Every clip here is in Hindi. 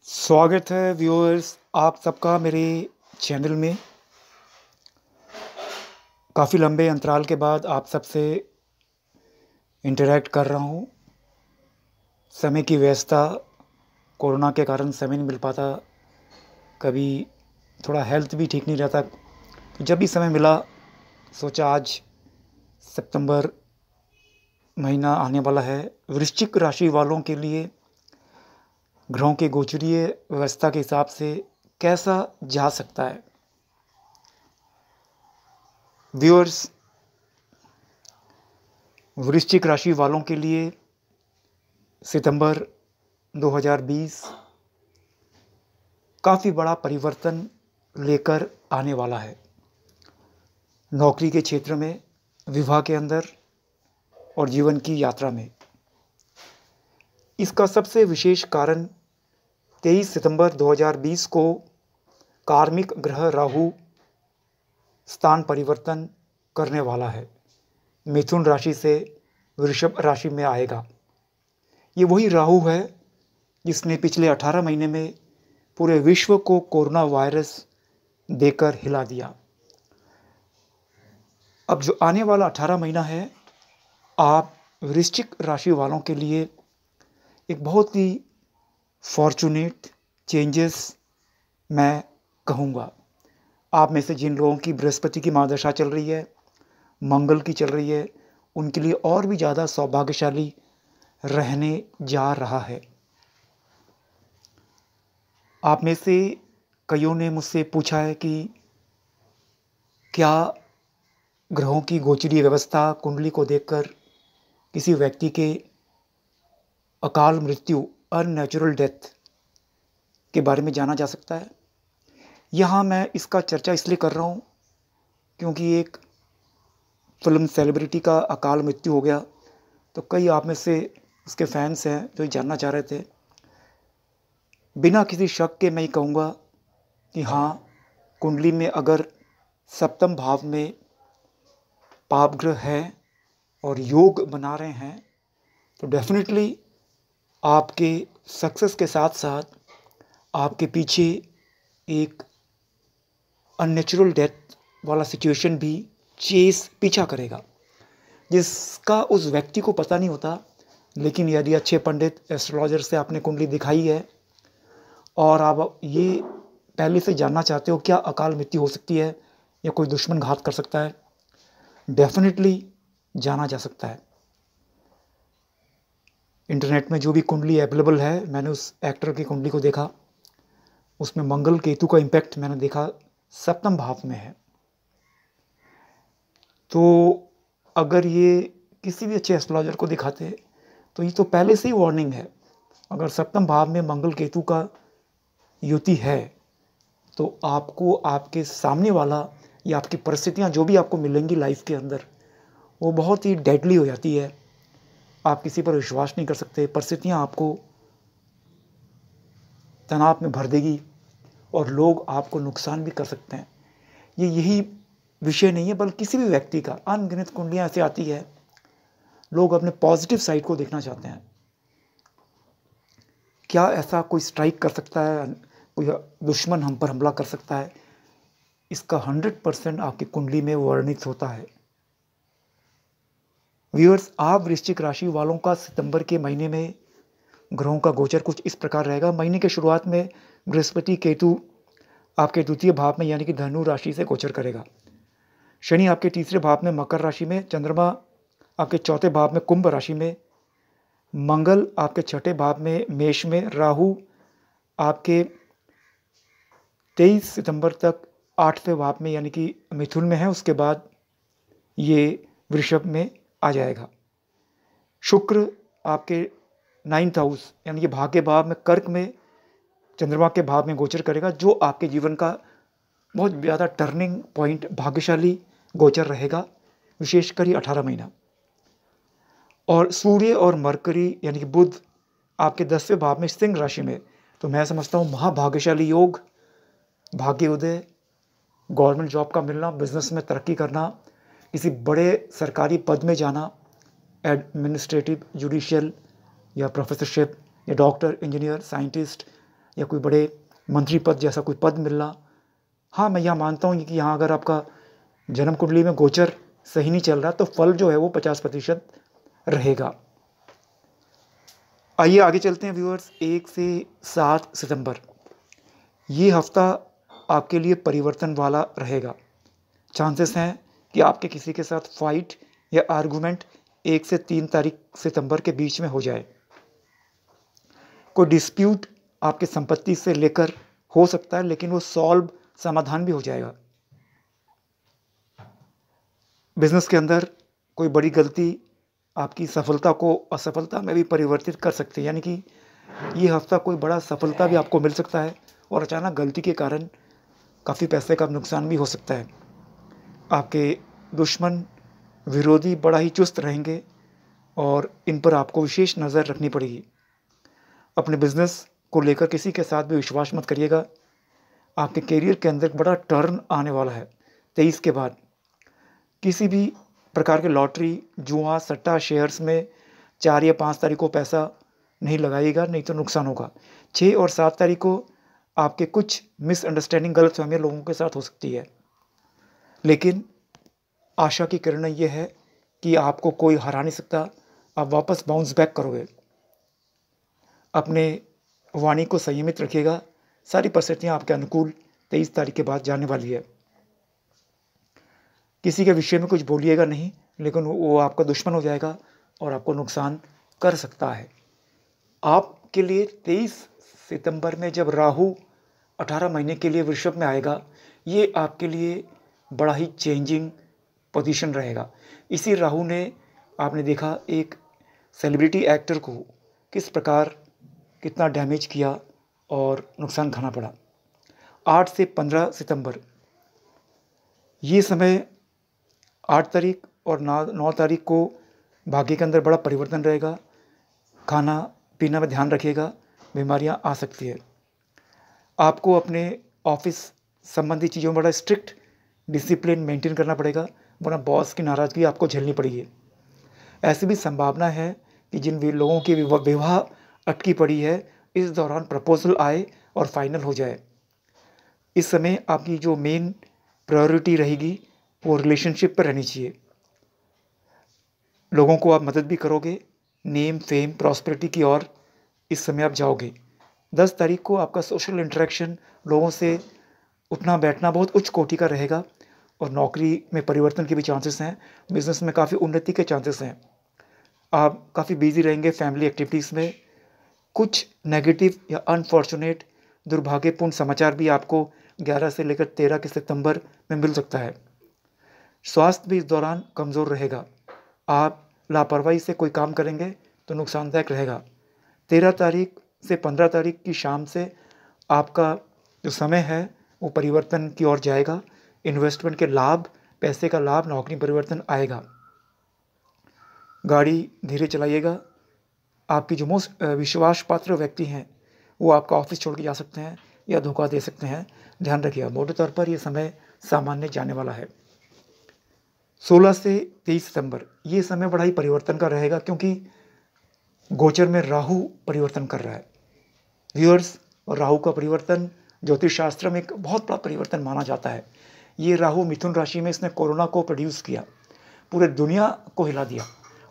स्वागत है व्यूअर्स आप सबका मेरे चैनल में। काफ़ी लंबे अंतराल के बाद आप सबसे इंटरैक्ट कर रहा हूँ। समय की व्यस्तता, कोरोना के कारण समय नहीं मिल पाता, कभी थोड़ा हेल्थ भी ठीक नहीं रहता। तो जब भी समय मिला सोचा आज सितंबर महीना आने वाला है, वृश्चिक राशि वालों के लिए ग्रहों के गोचरीय व्यवस्था के हिसाब से कैसा जा सकता है। व्यूअर्स, वृश्चिक राशि वालों के लिए सितंबर 2020 काफ़ी बड़ा परिवर्तन लेकर आने वाला है। नौकरी के क्षेत्र में, विवाह के अंदर और जीवन की यात्रा में। इसका सबसे विशेष कारण 23 सितंबर 2020 को कार्मिक ग्रह राहु स्थान परिवर्तन करने वाला है। मिथुन राशि से वृषभ राशि में आएगा। ये वही राहु है जिसने पिछले 18 महीने में पूरे विश्व को कोरोना वायरस देकर हिला दिया। अब जो आने वाला 18 महीना है, आप वृश्चिक राशि वालों के लिए एक बहुत ही फॉर्चुनेट चेंजेस मैं कहूँगा। आप में से जिन लोगों की बृहस्पति की महादशा चल रही है, मंगल की चल रही है, उनके लिए और भी ज़्यादा सौभाग्यशाली रहने जा रहा है। आप में से कईयों ने मुझसे पूछा है कि क्या ग्रहों की गोचरीय व्यवस्था कुंडली को देखकर किसी व्यक्ति के अकाल मृत्यु, अननेचुरल डेथ के बारे में जाना जा सकता है। यहाँ मैं इसका चर्चा इसलिए कर रहा हूँ क्योंकि एक फिल्म सेलिब्रिटी का अकाल मृत्यु हो गया, तो कई आप में से उसके फैंस हैं जो जानना चाह रहे थे। बिना किसी शक के मैं ये कहूँगा कि हाँ, कुंडली में अगर सप्तम भाव में पाप ग्रह है और योग बना रहे हैं तो डेफिनेटली आपके सक्सेस के साथ साथ आपके पीछे एक अननेचुरल डेथ वाला सिचुएशन भी पीछा करेगा, जिसका उस व्यक्ति को पता नहीं होता। लेकिन यदि अच्छे पंडित एस्ट्रोलॉजर से आपने कुंडली दिखाई है और आप ये पहले से जानना चाहते हो क्या अकाल मृत्यु हो सकती है या कोई दुश्मन घात कर सकता है, डेफिनेटली जाना जा सकता है। इंटरनेट में जो भी कुंडली अवेलेबल है, मैंने उस एक्टर की कुंडली को देखा, उसमें मंगल केतु का इम्पैक्ट मैंने देखा सप्तम भाव में है। तो अगर ये किसी भी अच्छे एस्ट्रोलॉजर को दिखाते तो ये तो पहले से ही वार्निंग है। अगर सप्तम भाव में मंगल केतु का युति है तो आपको आपके सामने वाला या आपकी परिस्थितियाँ जो भी आपको मिलेंगी लाइफ के अंदर, वो बहुत ही डेडली हो जाती है। आप किसी पर विश्वास नहीं कर सकते, परिस्थितियाँ आपको तनाव में भर देगी और लोग आपको नुकसान भी कर सकते हैं। यही विषय नहीं है, बल्कि किसी भी व्यक्ति का अनगिनत कुंडलियाँ ऐसे आती है, लोग अपने पॉजिटिव साइड को देखना चाहते हैं। क्या ऐसा कोई स्ट्राइक कर सकता है, कोई दुश्मन हम पर हमला कर सकता है, इसका 100% आपकी कुंडली में वर्णित होता है। व्यूअर्स, आप वृश्चिक राशि वालों का सितंबर के महीने में ग्रहों का गोचर कुछ इस प्रकार रहेगा। महीने के शुरुआत में बृहस्पति केतु आपके द्वितीय भाव में यानी कि धनु राशि से गोचर करेगा। शनि आपके तीसरे भाव में मकर राशि में, चंद्रमा आपके चौथे भाव में कुंभ राशि में, मंगल आपके छठे भाव में मेष में, राहु आपके 23 सितंबर तक आठवें भाव में यानी कि मिथुन में है, उसके बाद ये वृषभ में आ जाएगा। शुक्र आपके 9th हाउस यानी कि भाग्य भाव में कर्क में चंद्रमा के भाव में गोचर करेगा, जो आपके जीवन का बहुत ज़्यादा टर्निंग पॉइंट, भाग्यशाली गोचर रहेगा, विशेषकर ये 18 महीना। और सूर्य और मरकरी यानी कि बुध आपके 10वें भाव में सिंह राशि में, तो मैं समझता हूँ महाभाग्यशाली योग, भाग्य उदय, गवर्नमेंट जॉब का मिलना, बिजनेस में तरक्की करना, किसी बड़े सरकारी पद में जाना, एडमिनिस्ट्रेटिव, जुडिशियल या प्रोफेसरशिप या डॉक्टर, इंजीनियर, साइंटिस्ट, या कोई बड़े मंत्री पद जैसा कोई पद मिलना। हाँ, मैं यह मानता हूँ कि यहाँ अगर आपका जन्म कुंडली में गोचर सही नहीं चल रहा तो फल जो है वो 50% रहेगा। आइए आगे चलते हैं व्यूअर्स। 1 से 7 सितंबर ये हफ्ता आपके लिए परिवर्तन वाला रहेगा। चांसेस हैं कि आपके किसी के साथ फाइट या आर्गुमेंट 1 से 3 तारीख सितंबर के बीच में हो जाए। कोई डिस्प्यूट आपके संपत्ति से लेकर हो सकता है, लेकिन वो सॉल्व समाधान भी हो जाएगा। बिजनेस के अंदर कोई बड़ी गलती आपकी सफलता को असफलता में भी परिवर्तित कर सकती है, यानी कि ये हफ्ता कोई बड़ा सफलता भी आपको मिल सकता है और अचानक गलती के कारण काफ़ी पैसे का नुकसान भी हो सकता है। आपके दुश्मन विरोधी बड़ा ही चुस्त रहेंगे और इन पर आपको विशेष नज़र रखनी पड़ेगी। अपने बिजनेस को लेकर किसी के साथ भी विश्वास मत करिएगा। आपके करियर के अंदर बड़ा टर्न आने वाला है 23 के बाद। किसी भी प्रकार के लॉटरी, जुआ, सट्टा, शेयर्स में 4 या 5 तारीख को पैसा नहीं लगाइएगा, नहीं तो नुकसान होगा। 6 और 7 तारीख को आपके कुछ मिसअंडरस्टैंडिंग, गलतफहमियां लोगों के साथ हो सकती है, लेकिन आशा की किरण ये है कि आपको कोई हरा नहीं सकता। आप वापस बाउंस बैक करोगे। अपने वाणी को संयमित रखिएगा। सारी परिस्थितियां आपके अनुकूल 23 तारीख के बाद जाने वाली है। किसी के विषय में कुछ बोलिएगा नहीं, लेकिन वो आपका दुश्मन हो जाएगा और आपको नुकसान कर सकता है। आपके लिए 23 सितंबर में जब राहु 18 महीने के लिए वृषभ में आएगा, ये आपके लिए बड़ा ही चेंजिंग पोजीशन रहेगा। इसी राहु ने, आपने देखा, एक सेलिब्रिटी एक्टर को किस प्रकार कितना डैमेज किया और नुकसान खाना पड़ा। 8 से 15 सितंबर ये समय, 8 तारीख और 9 तारीख को भाग्य के अंदर बड़ा परिवर्तन रहेगा। खाना पीना में ध्यान रखिएगा, बीमारियां आ सकती है। आपको अपने ऑफिस संबंधी चीज़ों में बड़ा स्ट्रिक्ट डिसिप्लिन मेंटेन करना पड़ेगा, वरना बॉस की नाराज़गी आपको झेलनी पड़ेगी। ऐसी भी संभावना है कि जिन भी लोगों की विवाह अटकी पड़ी है, इस दौरान प्रपोजल आए और फाइनल हो जाए। इस समय आपकी जो मेन प्रायोरिटी रहेगी वो रिलेशनशिप पर रहनी चाहिए। लोगों को आप मदद भी करोगे, नेम, फेम, प्रॉस्पेरिटी की ओर इस समय आप जाओगे। 10 तारीख को आपका सोशल इंटरेक्शन, लोगों से उठना बैठना बहुत उच्च कोटि का रहेगा और नौकरी में परिवर्तन के भी चांसेस हैं। बिजनेस में काफ़ी उन्नति के चांसेस हैं। आप काफ़ी बिजी रहेंगे फैमिली एक्टिविटीज़ में। कुछ नेगेटिव या अनफॉर्चुनेट, दुर्भाग्यपूर्ण समाचार भी आपको 11 से लेकर 13 के सितंबर में मिल सकता है। स्वास्थ्य भी इस दौरान कमज़ोर रहेगा। आप लापरवाही से कोई काम करेंगे तो नुकसानदायक रहेगा। 13 तारीख से 15 तारीख की शाम से आपका जो समय है वो परिवर्तन की ओर जाएगा। इन्वेस्टमेंट के लाभ, पैसे का लाभ, नौकरी परिवर्तन आएगा। गाड़ी धीरे चलाइएगा। आपकी जो मोस्ट विश्वास पात्र व्यक्ति हैं वो आपका ऑफिस छोड़ के जा सकते हैं या धोखा दे सकते हैं, ध्यान रखिएगा। मोटे तौर पर ये समय सामान्य जाने वाला है। 16 से 23 सितंबर ये समय बड़ा ही परिवर्तन का रहेगा, क्योंकि गोचर में राहु परिवर्तन कर रहा है। व्यूअर्स, और राहु का परिवर्तन ज्योतिष शास्त्र में एक बहुत बड़ा परिवर्तन माना जाता है। ये राहु मिथुन राशि में, इसने कोरोना को प्रोड्यूस किया, पूरे दुनिया को हिला दिया।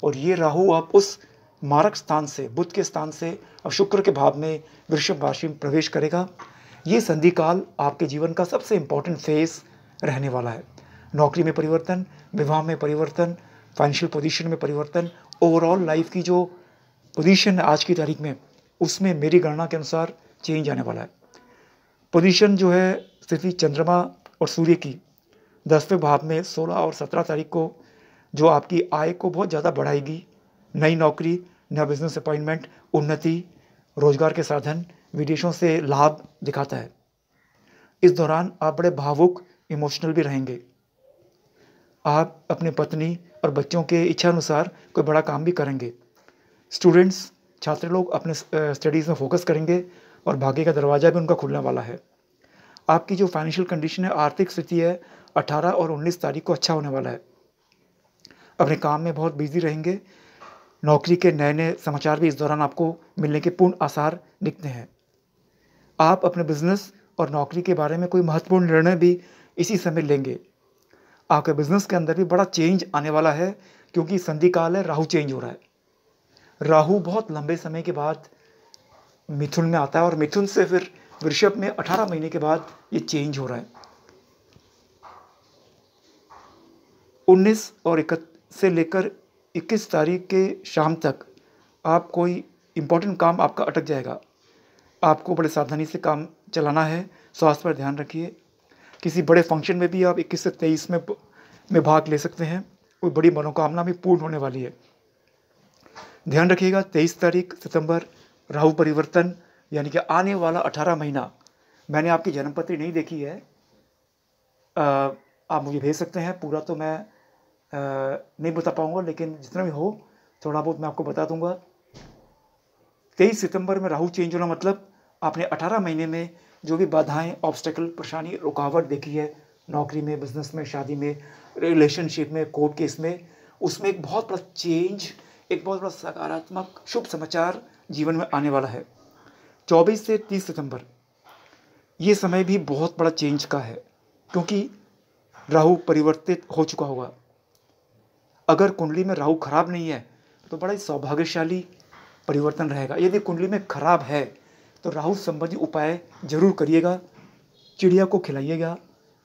और ये राहु अब उस मारक स्थान से, बुध के स्थान से, अब शुक्र के भाव में वृषभ राशि में प्रवेश करेगा। ये संधि काल आपके जीवन का सबसे इंपॉर्टेंट फेज रहने वाला है। नौकरी में परिवर्तन, विवाह में परिवर्तन, फाइनेंशियल पोजीशन में परिवर्तन, ओवरऑल लाइफ की जो पोजीशन है आज की तारीख में, उसमें मेरी गणना के अनुसार चेंज आने वाला है। पोजीशन जो है स्थिति चंद्रमा और सूर्य की 10वें भाव में 16 और 17 तारीख को, जो आपकी आय को बहुत ज़्यादा बढ़ाएगी। नई नौकरी, नया बिजनेस अपॉइंटमेंट, उन्नति, रोजगार के साधन, विदेशों से लाभ दिखाता है। इस दौरान आप बड़े भावुक, इमोशनल भी रहेंगे। आप अपने पत्नी और बच्चों के इच्छा अनुसार कोई बड़ा काम भी करेंगे। स्टूडेंट्स, छात्र लोग अपने स्टडीज़ में फोकस करेंगे और भाग्य का दरवाज़ा भी उनका खुलने वाला है। आपकी जो फाइनेंशियल कंडीशन है, आर्थिक स्थिति है, 18 और 19 तारीख को अच्छा होने वाला है। अपने काम में बहुत बिजी रहेंगे। नौकरी के नए नए समाचार भी इस दौरान आपको मिलने के पूर्ण आसार दिखते हैं। आप अपने बिजनेस और नौकरी के बारे में कोई महत्वपूर्ण निर्णय भी इसी समय लेंगे। आपके बिजनेस के अंदर भी बड़ा चेंज आने वाला है, क्योंकि संधि काल है, राहु चेंज हो रहा है। राहु बहुत लंबे समय के बाद मिथुन में आता है और मिथुन से फिर वृषभ में 18 महीने के बाद ये चेंज हो रहा है। 19 और 21 से लेकर 21 तारीख के शाम तक आप कोई इंपॉर्टेंट काम आपका अटक जाएगा। आपको बड़े सावधानी से काम चलाना है, स्वास्थ्य पर ध्यान रखिए। किसी बड़े फंक्शन में भी आप 21 से 23 में भाग ले सकते हैं। कोई बड़ी मनोकामना भी पूर्ण होने वाली है। ध्यान रखिएगा, 23 तारीख सितंबर राहु परिवर्तन, यानी कि आने वाला 18 महीना। मैंने आपकी जन्मपत्री नहीं देखी है, आप मुझे भेज सकते हैं। पूरा तो मैं नहीं बता पाऊंगा, लेकिन जितना भी हो थोड़ा बहुत मैं आपको बता दूंगा। 23 सितंबर में राहु चेंज होना मतलब आपने 18 महीने में जो भी बाधाएं, ऑब्स्टेकल, परेशानी, रुकावट देखी है नौकरी में, बिजनेस में, शादी में, रिलेशनशिप में, कोर्ट केस में, उसमें एक बहुत बड़ा चेंज, एक बहुत बड़ा सकारात्मक शुभ समाचार जीवन में आने वाला है। 24 से 30 सितंबर ये समय भी बहुत बड़ा चेंज का है, क्योंकि राहु परिवर्तित हो चुका होगा। अगर कुंडली में राहु खराब नहीं है तो बड़ा ही सौभाग्यशाली परिवर्तन रहेगा। यदि कुंडली में खराब है तो राहु संबंधी उपाय जरूर करिएगा। चिड़िया को खिलाइएगा,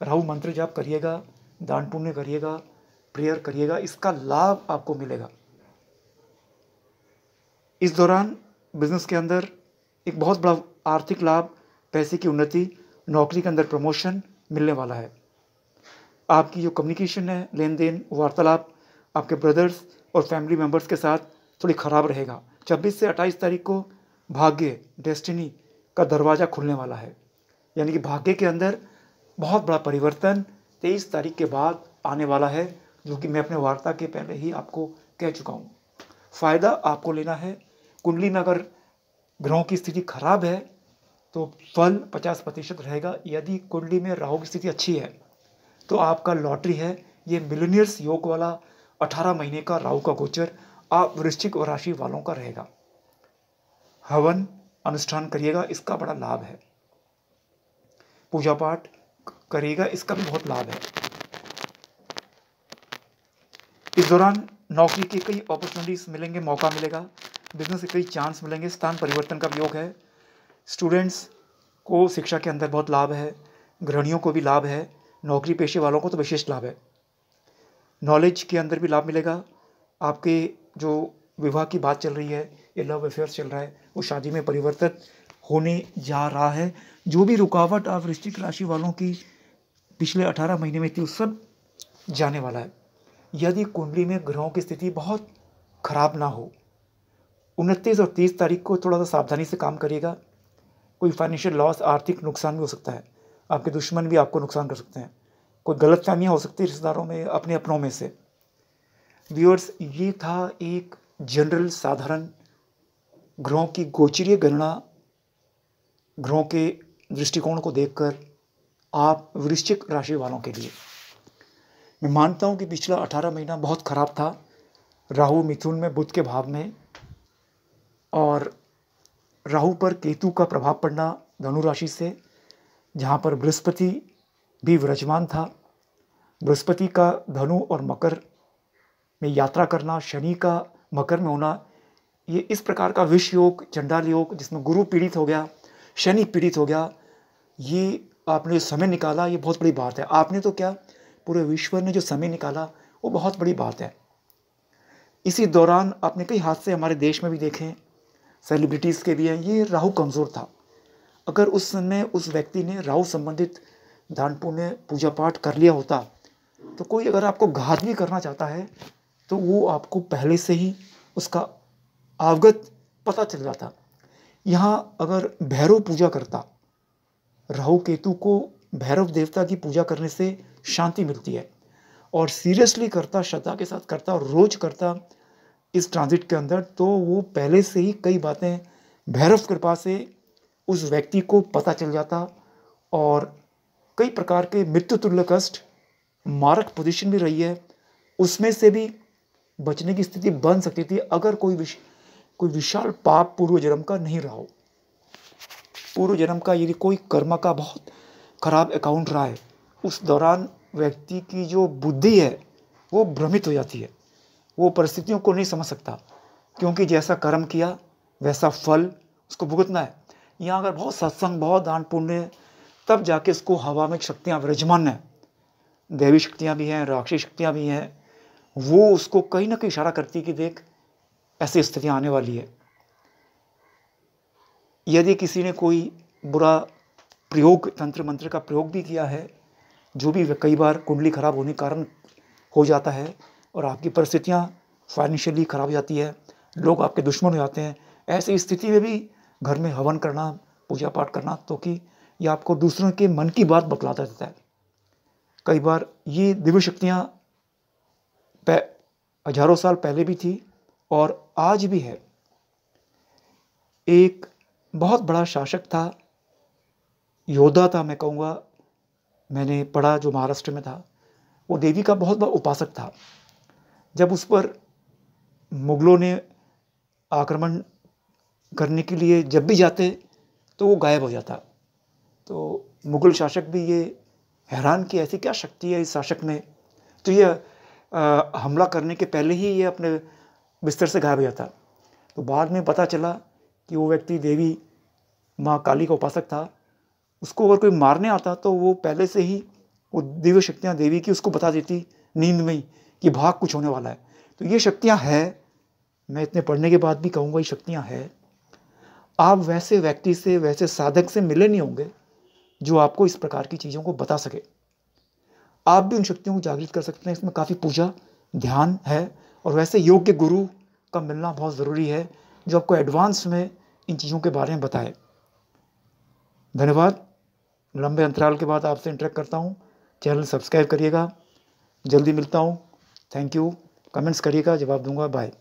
राहु मंत्र जाप करिएगा, दान पुण्य करिएगा, प्रेयर करिएगा, इसका लाभ आपको मिलेगा। इस दौरान बिजनेस के अंदर एक बहुत बड़ा आर्थिक लाभ, पैसे की उन्नति, नौकरी के अंदर प्रमोशन मिलने वाला है। आपकी जो कम्युनिकेशन है, लेन देन, वार्तालाप आपके ब्रदर्स और फैमिली मेम्बर्स के साथ थोड़ी ख़राब रहेगा। 26 से 28 तारीख को भाग्य, डेस्टिनी का दरवाज़ा खुलने वाला है, यानी कि भाग्य के अंदर बहुत बड़ा परिवर्तन 23 तारीख के बाद आने वाला है, जो कि मैं अपने वार्ता के पहले ही आपको कह चुका हूँ। फ़ायदा आपको लेना है। कुंडली में अगर ग्रहों की स्थिति खराब है तो फल 50% रहेगा। यदि कुंडली में राहु की स्थिति अच्छी है तो आपका लॉटरी है, ये मिलियनियर्स योग वाला 18 महीने का राहु का गोचर आप वृश्चिक और राशि वालों का रहेगा। हवन अनुष्ठान करिएगा, इसका बड़ा लाभ है। पूजा पाठ करिएगा, इसका भी बहुत लाभ है। इस दौरान नौकरी के कई अपॉर्चुनिटीज मिलेंगे, मौका मिलेगा। बिजनेस के कई चांस मिलेंगे, स्थान परिवर्तन का भी योग है। स्टूडेंट्स को शिक्षा के अंदर बहुत लाभ है, गृहिणियों को भी लाभ है, नौकरी पेशे वालों को तो विशेष लाभ है। नॉलेज के अंदर भी लाभ मिलेगा। आपके जो विवाह की बात चल रही है, ये लव अफेयर चल रहा है, वो शादी में परिवर्तित होने जा रहा है। जो भी रुकावट आप वृश्चिक राशि वालों की पिछले 18 महीने में थी, वो सब जाने वाला है। यदि कुंडली में ग्रहों की स्थिति बहुत खराब ना हो, 29 और 30 तारीख को थोड़ा सा सावधानी से काम करिएगा। कोई फाइनेंशियल लॉस, आर्थिक नुकसान भी हो सकता है। आपके दुश्मन भी आपको नुकसान कर सकते हैं। कोई गलतफहमियां हो सकती है रिश्तेदारों में, अपने अपनों में से। व्यूअर्स, ये था एक जनरल साधारण ग्रहों की गोचरीय गणना, ग्रहों के दृष्टिकोण को देखकर आप वृश्चिक राशि वालों के लिए। मैं मानता हूँ कि पिछला 18 महीना बहुत खराब था। राहु मिथुन में, बुध के भाव में, और राहु पर केतु का प्रभाव पड़ना धनु राशि से, जहाँ पर बृहस्पति भी विराजमान था। बृहस्पति का धनु और मकर में यात्रा करना, शनि का मकर में होना, ये इस प्रकार का विष योग, चंडाल योग, जिसमें गुरु पीड़ित हो गया, शनि पीड़ित हो गया, ये आपने जो समय निकाला, ये बहुत बड़ी बात है। आपने तो क्या, पूरे विश्व ने जो समय निकाला, वो बहुत बड़ी बात है। इसी दौरान आपने कई हादसे हमारे देश में भी देखे, सेलिब्रिटीज़ के भी हैं। ये राहु कमज़ोर था। अगर उस समय उस व्यक्ति ने राहु संबंधित दान पुण्य, पूजा पाठ कर लिया होता, तो कोई अगर आपको घात भी करना चाहता है तो वो आपको पहले से ही उसका अवगत पता चल जाता। यहाँ अगर भैरव पूजा करता, राहु केतु को भैरव देवता की पूजा करने से शांति मिलती है, और सीरियसली करता, श्रद्धा के साथ करता और रोज करता इस ट्रांजिट के अंदर, तो वो पहले से ही कई बातें भैरव कृपा से उस व्यक्ति को पता चल जाता, और कई प्रकार के मृत्यु तुल्य कष्ट, मारक पोजीशन भी रही है, उसमें से भी बचने की स्थिति बन सकती थी, अगर कोई विशाल पाप पूर्व जन्म का नहीं रहा हो। पूर्व जन्म का यदि कोई कर्म का बहुत खराब अकाउंट रहा है, उस दौरान व्यक्ति की जो बुद्धि है वो भ्रमित हो जाती है, वो परिस्थितियों को नहीं समझ सकता, क्योंकि जैसा कर्म किया वैसा फल उसको भुगतना है। यहाँ अगर बहुत सत्संग, बहुत दान पुण्य है, तब जाके उसको हवा में शक्तियाँ विराजमान हैं, दैवी शक्तियाँ भी हैं, राक्षसी शक्तियाँ भी हैं, वो उसको कहीं ना कहीं इशारा करती है कि देख ऐसी स्थितियाँ आने वाली है। यदि किसी ने कोई बुरा प्रयोग, तंत्र मंत्र का प्रयोग भी किया है, जो भी कई बार कुंडली खराब होने के कारण हो जाता है और आपकी परिस्थितियाँ फाइनेंशियली खराब हो जाती है, लोग आपके दुश्मन हो जाते हैं, ऐसी स्थिति में भी घर में हवन करना, पूजा पाठ करना, तो कि ये आपको दूसरों के मन की बात बतलाता रहता है। कई बार ये दिव्य शक्तियाँ हजारों साल पहले भी थी और आज भी है। एक बहुत बड़ा शासक था, योद्धा था मैं कहूँगा, मैंने पढ़ा जो महाराष्ट्र में था, वो देवी का बहुत बड़ा उपासक था। जब उस पर मुगलों ने आक्रमण करने के लिए जब भी जाते तो वो गायब हो जाता। तो मुगल शासक भी ये हैरान कि ऐसी क्या शक्ति है इस शासक में, तो ये हमला करने के पहले ही ये अपने बिस्तर से गायब हो जाता। तो बाद में पता चला कि वो व्यक्ति देवी माँ काली का उपासक था। उसको अगर कोई मारने आता तो वो पहले से ही वो दिव्य शक्तियाँ देवी की उसको बता देती नींद में ही कि भाग, कुछ होने वाला है। तो ये शक्तियाँ हैं, मैं इतने पढ़ने के बाद भी कहूँगा ये शक्तियाँ हैं। आप वैसे व्यक्ति से, वैसे साधक से मिले नहीं होंगे जो आपको इस प्रकार की चीज़ों को बता सके। आप भी उन शक्तियों को जागृत कर सकते हैं, इसमें काफ़ी पूजा ध्यान है, और वैसे योग्य गुरु का मिलना बहुत ज़रूरी है जो आपको एडवांस में इन चीज़ों के बारे में बताए। धन्यवाद। लंबे अंतराल के बाद आपसे इंटरेक्ट करता हूँ। चैनल सब्सक्राइब करिएगा। जल्दी मिलता हूँ। Thank you. कमेंट्स करिएगा, जवाब दूंगा। बाय।